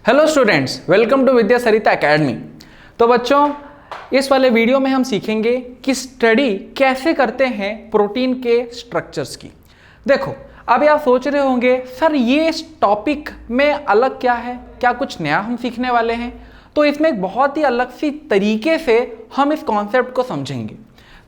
Hello students, welcome to Vidya Sarita academy. तो बच्चों, इस वाले वीडियो में हम सीखेंगे कि स्टडी कैसे करते हैं प्रोटीन के स्ट्रक्चर्स की। देखो, अभी आप सोच रहे होंगे सर ये इस टॉपिक में अलग क्या है, क्या कुछ नया हम सीखने वाले हैं? तो इसमें एक बहुत ही अलग सी तरीके से हम इस कॉन्सेप्ट को समझेंगे।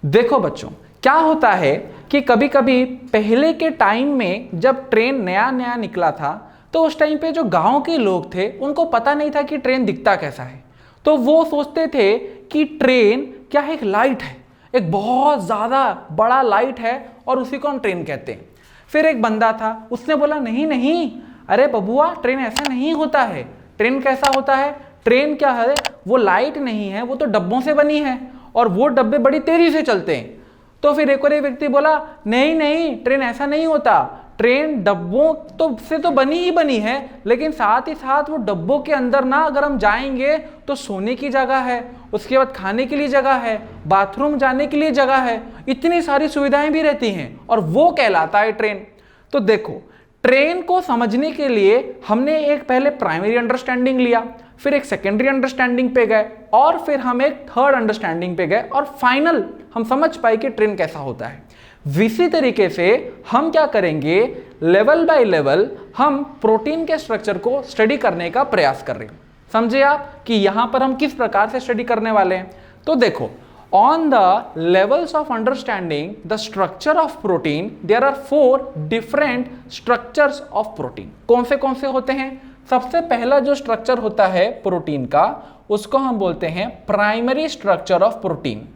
देखो बच्चों, क्या होता है कि कभी कभी पहले के टाइम में जब ट्रेन नया नया निकला था तो उस टाइम पे जो गांव के लोग थे उनको पता नहीं था कि ट्रेन दिखता कैसा है। तो वो सोचते थे कि ट्रेन क्या है, एक लाइट है, एक बहुत ज़्यादा बड़ा लाइट है और उसी को हम ट्रेन कहते हैं। फिर एक बंदा था, उसने बोला नहीं नहीं, अरे बबुआ ट्रेन ऐसा नहीं होता है। ट्रेन कैसा होता है? ट्रेन क्या है, वो लाइट नहीं है, वो तो डब्बों से बनी है और वो डब्बे बड़ी तेज़ी से चलते हैं। तो फिर एक और एक व्यक्ति बोला नहीं नहीं, ट्रेन ऐसा नहीं होता, ट्रेन डब्बों से तो बनी ही बनी है, लेकिन साथ ही साथ वो डब्बों के अंदर ना अगर हम जाएंगे तो सोने की जगह है, उसके बाद खाने के लिए जगह है, बाथरूम जाने के लिए जगह है, इतनी सारी सुविधाएं भी रहती हैं और वो कहलाता है ट्रेन। तो देखो, ट्रेन को समझने के लिए हमने एक पहले प्राइमरी अंडरस्टैंडिंग लिया, फिर एक सेकेंडरी अंडरस्टैंडिंग पे गए और फिर हम एक थर्ड अंडरस्टैंडिंग पे गए और फाइनल हम समझ पाए कि ट्रेन कैसा होता है। इसी तरीके से हम क्या करेंगे, लेवल बाय लेवल हम प्रोटीन के स्ट्रक्चर को स्टडी करने का प्रयास कर रहे हैं। समझे आप कि यहां पर हम किस प्रकार से स्टडी करने वाले हैं? तो देखो, on the levels of understanding the structure of protein there are 4 different structures of protein. कौन से होते हैं? सबसे पहला जो स्ट्रक्चर होता है प्रोटीन का, उसको हम बोलते हैं प्राइमरी स्ट्रक्चर ऑफ प्रोटीन।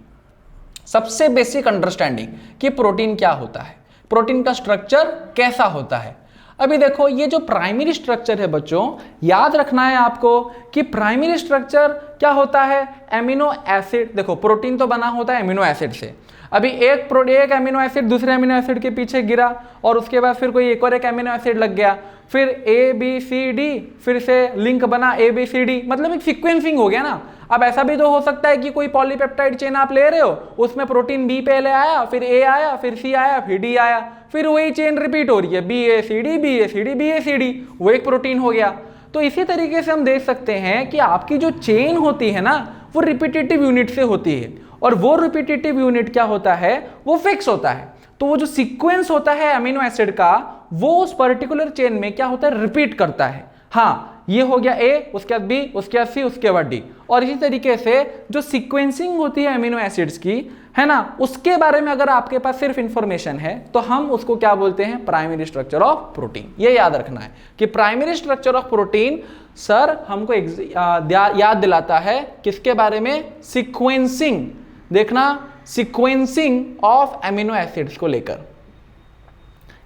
सबसे बेसिक अंडरस्टैंडिंग कि प्रोटीन क्या होता है, प्रोटीन का स्ट्रक्चर कैसा होता है। अभी देखो, ये जो प्राइमरी स्ट्रक्चर है बच्चों, याद रखना है आपको कि प्राइमरी स्ट्रक्चर क्या होता है, एमिनो एसिड। देखो, प्रोटीन तो बना होता है एमिनो एसिड से। अभी एक एमिनो एसिड दूसरे एमिनो एसिड के पीछे गिरा और उसके बाद फिर कोई एक और एक एमिनो एसिड लग गया, फिर ABCD, फिर से लिंक बना ABCD, मतलब एक सीक्वेंसिंग हो गया ना। अब ऐसा भी तो हो सकता है कि कोई पॉलीपेप्टाइड चेन आप ले रहे हो, उसमें प्रोटीन B पहले आया, फिर A आया, फिर C आया, फिर D आया, फिर वही चेन रिपीट हो रही है, BACD BACD BACD, वो एक प्रोटीन हो गया। तो इसी तरीके से हम देख सकते हैं कि आपकी जो चेन होती है ना, वो रिपीटेटिव यूनिट से होती है और वो रिपीटेटिव यूनिट क्या होता है, वो फिक्स होता है। तो वो जो सीक्वेंस होता है अमीनो एसिड का, वो उस पर्टिकुलर चेन में क्या होता है, रिपीट करता है। हाँ, ये हो गया A, उसके बाद B, उसके बाद C, उसके बाद D। और इसी तरीके से जो सीक्वेंसिंग होती है अमीनो एसिड्स की, है ना, उसके बारे में अगर आपके पास सिर्फ इंफॉर्मेशन है तो हम उसको क्या बोलते हैं, प्राइमरी स्ट्रक्चर ऑफ प्रोटीन। ये याद रखना है कि primary structure of protein sir हमको याद दिलाता है किसके बारे में, सीक्वेंसिंग। देखना, सीक्वेंसिंग ऑफ एमिनो एसिड्स को लेकर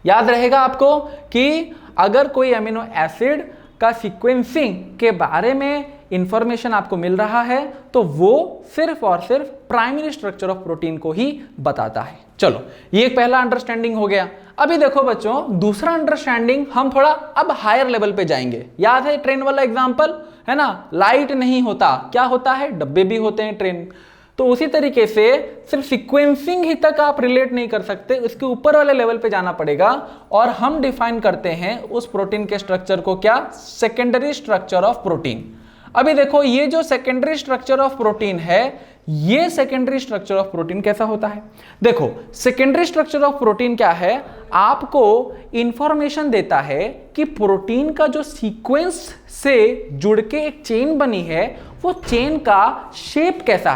याद रहेगा आपको कि अगर कोई एमिनो एसिड का सीक्वेंसिंग के बारे में इंफॉर्मेशन आपको मिल रहा है तो वो सिर्फ और सिर्फ प्राइमरी स्ट्रक्चर ऑफ प्रोटीन को ही बताता है। चलो, ये एक पहला अंडरस्टैंडिंग हो गया। अभी देखो बच्चों, दूसरा अंडरस्टैंडिंग हम थोड़ा अब हायर लेवल पे जाएंगे। याद है ट्रेन वाला एग्जांपल, है ना, लाइट नहीं होता, क्या होता है, डब्बे भी होते हैं ट्रेन। तो उसी तरीके से सिर्फ सीक्वेंसिंग ही तक आप रिलेट नहीं कर सकते, इसके ऊपर वाले लेवल पे जाना पड़ेगा और हम डिफाइन करते हैं उस प्रोटीन के स्ट्रक्चर को, क्या, सेकेंडरी स्ट्रक्चर ऑफ प्रोटीन। अभी देखो, ये जो सेकेंडरी स्ट्रक्चर ऑफ प्रोटीन है, ये सेकेंडरी स्ट्रक्चर ऑफ प्रोटीन कैसा होता है? देखो, सेकेंडरी स्ट्रक्चर ऑफ प्रोटीन क्या है, आपको इंफॉर्मेशन देता है कि प्रोटीन का जो सीक्वेंस से जुड़ के एक चेन बनी है, वो चेन का शेप कैसा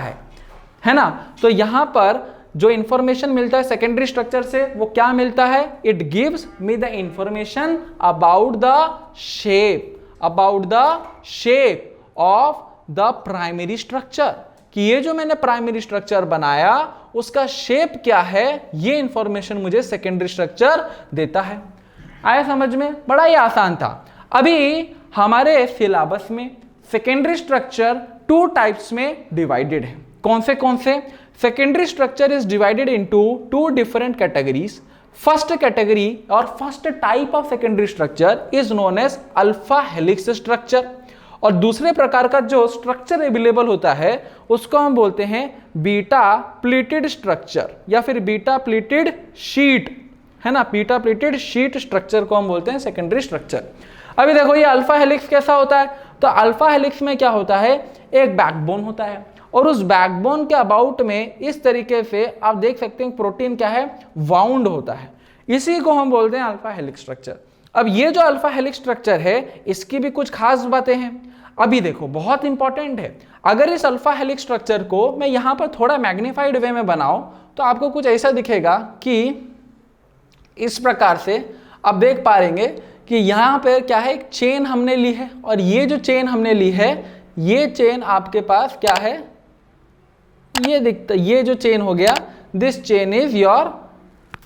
है ना। तो यहां पर जो इंफॉर्मेशन मिलता है सेकेंडरी स्ट्रक्चर से, वो क्या मिलता है, it gives me the information about the shape of the primary structure, कि ये जो मैंने प्राइमरी स्ट्रक्चर बनाया उसका शेप क्या है, ये इंफॉर्मेशन मुझे सेकेंडरी स्ट्रक्चर देता है। आया समझ में? बड़ा ही आसान था। अभी हमारे सिलेबस में सेकेंडरी स्ट्रक्चर 2 टाइप्स में डिवाइडेड है। कौन से? Secondary structure is divided into 2 different categories. First category और first type of secondary structure is known as alpha helix structure, और दूसरे प्रकार का जो स्ट्रक्चर अवेलेबल होता है उसको हम बोलते हैं बीटा प्लीटेड स्ट्रक्चर या फिर बीटा प्लीटेड शीट, है ना। बीटा प्लीटेड शीट स्ट्रक्चर को हम बोलते हैं सेकेंडरी स्ट्रक्चर। अभी देखो, ये अल्फा हेलिक्स कैसा होता है, तो अल्फा हेलिक्स में क्या होता है, एक बैकबोन होता है और उस बैकबोन के अबाउट में इस तरीके से आप देख सकते हैं प्रोटीन क्या है, वाउंड होता है। इसी को हम बोलते हैं अल्फा हेलिक्स स्ट्रक्चर। अब ये जो अल्फा हेलिक्स स्ट्रक्चर है इसकी भी कुछ खास बातें हैं। अभी देखो बहुत इंपॉर्टेंट है, अगर इस अल्फा हेलिक्स स्ट्रक्चर को मैं यहां पर थोड़ा मैग्नीफाइड वे में बनाऊं तो आपको कुछ ऐसा दिखेगा कि इस प्रकार से आप देख पाएंगे कि यहां पर क्या है, एक चेन हमने ली है और ये जो चेन हमने ली है ये चेन आपके पास क्या है, ये दिखता, ये जो चेन हो गया, this chain is your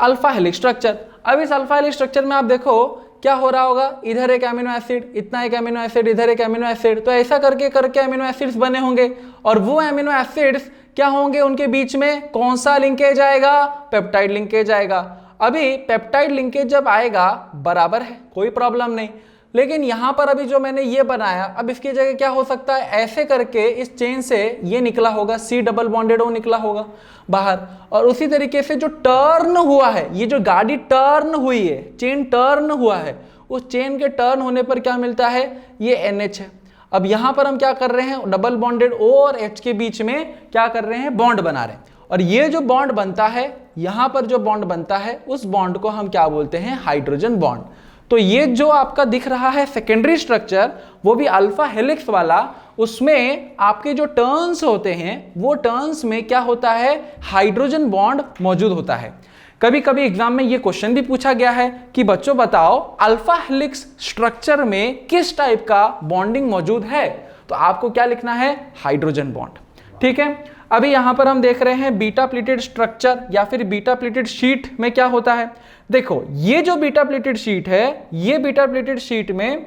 alpha helix structure. अब इस अल्फा हेलिक्स स्ट्रक्चर में आप देखो क्या हो रहा होगा, इधर एक अमीनो एसिड, इतना एक अमीनो एसिड, इधर एक अमीनो एसिड, तो ऐसा करके करके अमीनो एसिड्स बने होंगे और वो अमीनो एसिड्स क्या होंगे, उनके बीच में कौन सा लिंकेज आएगा, पेप्टाइड लिंकेज आएगा। अभी पेप्टाइड लिंकेज जब आएगा बराबर है, कोई प्रॉब्लम नहीं, लेकिन यहां पर अभी जो मैंने ये बनाया, अब इसकी जगह क्या हो सकता है, ऐसे करके इस चेन से ये निकला होगा, C डबल बॉन्डेड O निकला होगा बाहर, और उसी तरीके से जो टर्न हुआ है, ये जो गाड़ी टर्न हुई है, चेन टर्न हुआ है, उस चेन के टर्न होने पर क्या मिलता है, ये NH है। अब यहां पर हम क्या कर रहे हैं, डबल बॉन्डेड O और H के बीच में क्या कर रहे हैं, बॉन्ड बना रहे हैं, और ये जो बॉन्ड बनता है, यहां पर जो बॉन्ड बनता है उस बॉन्ड को हम क्या बोलते हैं, हाइड्रोजन बॉन्ड। तो ये जो आपका दिख रहा है सेकेंडरी स्ट्रक्चर, वो भी अल्फा हेलिक्स वाला, उसमें आपके जो टर्न्स होते हैं वो टर्न्स में क्या होता है, हाइड्रोजन बॉन्ड मौजूद होता है। कभी कभी एग्जाम में ये क्वेश्चन भी पूछा गया है कि बच्चों बताओ अल्फा हेलिक्स स्ट्रक्चर में किस टाइप का बॉन्डिंग मौजूद है, तो आपको क्या लिखना है, हाइड्रोजन बॉन्ड। ठीक है, अभी यहां पर हम देख रहे हैं बीटा प्लेटेड स्ट्रक्चर या फिर बीटा प्लेटेड शीट में क्या होता है। देखो ये जो बीटा प्लेटेड शीट है, ये बीटा प्लेटेड शीट में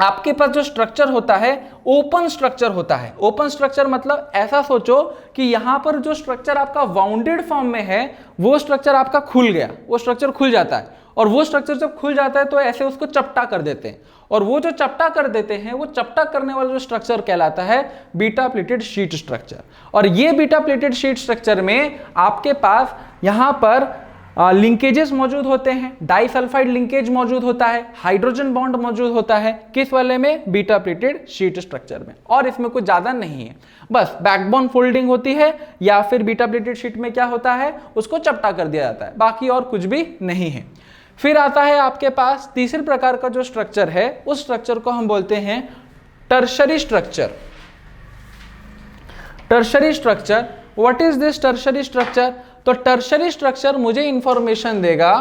आपके पास जो स्ट्रक्चर होता है ओपन स्ट्रक्चर होता है। ओपन स्ट्रक्चर मतलब ऐसा सोचो कि यहां पर जो स्ट्रक्चर आपका वाउंडेड फॉर्म में है वो स्ट्रक्चर आपका खुल गया, वो स्ट्रक्चर खुल जाता है, और वो स्ट्रक्चर जब खुल जाता है तो ऐसे उसको चपटा कर देते हैं, और वो जो चपटा कर देते हैं वो चपटा करने वाला जो स्ट्रक्चर कहलाता है बीटा प्लेटेड शीट स्ट्रक्चर। और ये बीटा प्लेटेड शीट स्ट्रक्चर में आपके पास यहां पर लिंकेजेस मौजूद होते हैं, डाइसल्फाइड लिंकेज मौजूद होता है, हाइड्रोजन बॉन्ड मौजूद होता है, किस वाले में, बीटा प्लेटेड शीट स्ट्रक्चर में, और इसमें कुछ ज्यादा नहीं है, बस बैकबोन फोल्डिंग होती है या फिर बीटा प्लेटेड शीट में क्या होता है, उसको चपटा कर दिया जाता है, बाकी और कुछ भी नहीं है। फिर आता है आपके पास तीसरे प्रकार का जो स्ट्रक्चर है, उस स्ट्रक्चर को हम बोलते हैं tertiary structure. Tertiary structure, what is this tertiary structure, तो टर्शरी स्ट्रक्चर मुझे इंफॉर्मेशन देगा,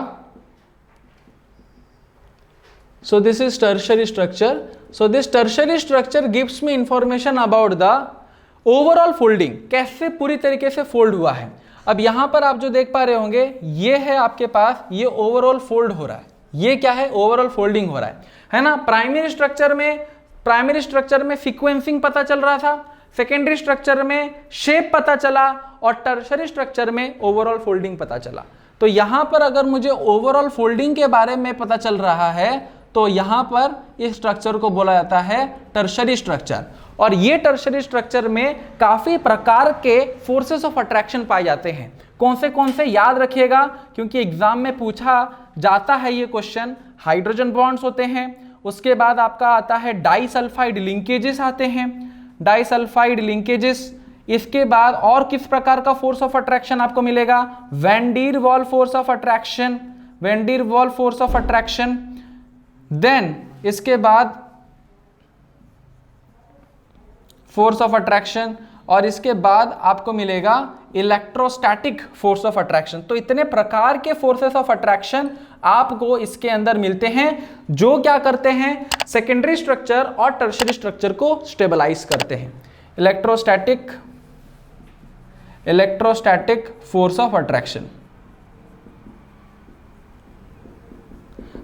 so this is tertiary structure, so this tertiary structure gives me information about the overall folding, कैसे पूरी तरीके से फोल्ड हुआ है। अब यहां पर आप जो देख पा रहे होंगे, ये है आपके पास, ये ओवरऑल फोल्ड हो रहा है, ये क्या है, ओवरऑल फोल्डिंग हो रहा है ना। प्राइमरी स्ट्रक्चर में सीक्वेंसिंग पता चल रहा था, सेकेंडरी स्ट्रक्चर में शेप पता चला, और टर्शरी स्ट्रक्चर में ओवरऑल फोल्डिंग पता चला। तो यहां पर अगर मुझे ओवरऑल फोल्डिंग के बारे में पता चल रहा है तो यहां पर इस स्ट्रक्चर को बोला जाता है टर्शरी स्ट्रक्चर। और ये टर्शरी स्ट्रक्चर में काफी प्रकार के फोर्सेस ऑफ अट्रैक्शन पाए जाते हैं। कौन से याद रखिएगा, क्योंकि एग्जाम में पूछा जाता है ये क्वेश्चन। हाइड्रोजन बॉन्ड्स होते हैं, उसके बाद आपका आता है डाइसल्फाइड लिंकेजेस आते हैं, डाइसल्फाइड लिंकेजेस, इसके बाद और किस प्रकार का फोर्स ऑफ अट्रैक्शन आपको मिलेगा, van der Waals force of attraction, van der Waals force of attraction, then इसके बाद फोर्स ऑफ अट्रैक्शन, और इसके बाद आपको मिलेगा इलेक्ट्रोस्टैटिक फोर्स ऑफ अट्रैक्शन। तो इतने प्रकार के फोर्सेस ऑफ अट्रैक्शन आपको इसके अंदर मिलते हैं, जो क्या करते हैं, सेकेंडरी स्ट्रक्चर और टर्शरी स्ट्रक्चर को स्टेबलाइज करते हैं। इलेक्ट्रोस्टैटिक फोर्स ऑफ अट्रैक्शन,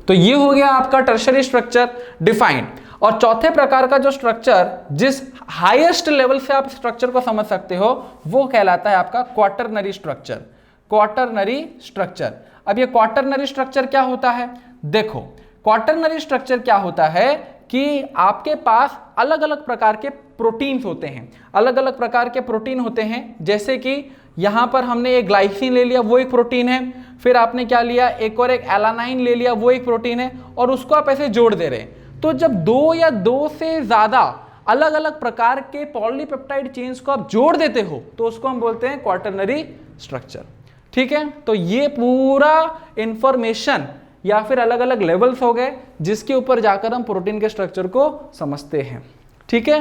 तो ये हो गया आपका टर्शरी स्ट्रक्चर डिफाइंड। और चौथे प्रकार का जो स्ट्रक्चर, जिस हाईएस्ट लेवल से आप स्ट्रक्चर को समझ सकते हो, वो कहलाता है आपका क्वाटरनरी स्ट्रक्चर। क्वाटरनरी स्ट्रक्चर, अब ये क्वाटरनरी स्ट्रक्चर क्या होता है, देखो क्वाटरनरी स्ट्रक्चर क्या होता है कि आपके पास अलग अलग प्रकार के प्रोटीन्स होते हैं, अलग अलग प्रकार के प्रोटीन होते हैं। जैसे कि यहां पर हमने एक ग्लाइसिन ले लिया, वो एक प्रोटीन है, फिर आपने क्या लिया, एक और एक एलानाइन ले लिया, वो एक प्रोटीन है, और उसको आप ऐसे जोड़ दे रहे हैं। तो जब दो या दो से ज्यादा अलग अलग प्रकार के पॉलीपेप्टाइड चेन्स को आप जोड़ देते हो तो उसको हम बोलते हैं क्वाटरनरी स्ट्रक्चर। ठीक है, तो ये पूरा इंफॉर्मेशन या फिर अलग अलग लेवल्स हो गए जिसके ऊपर जाकर हम प्रोटीन के स्ट्रक्चर को समझते हैं। ठीक है,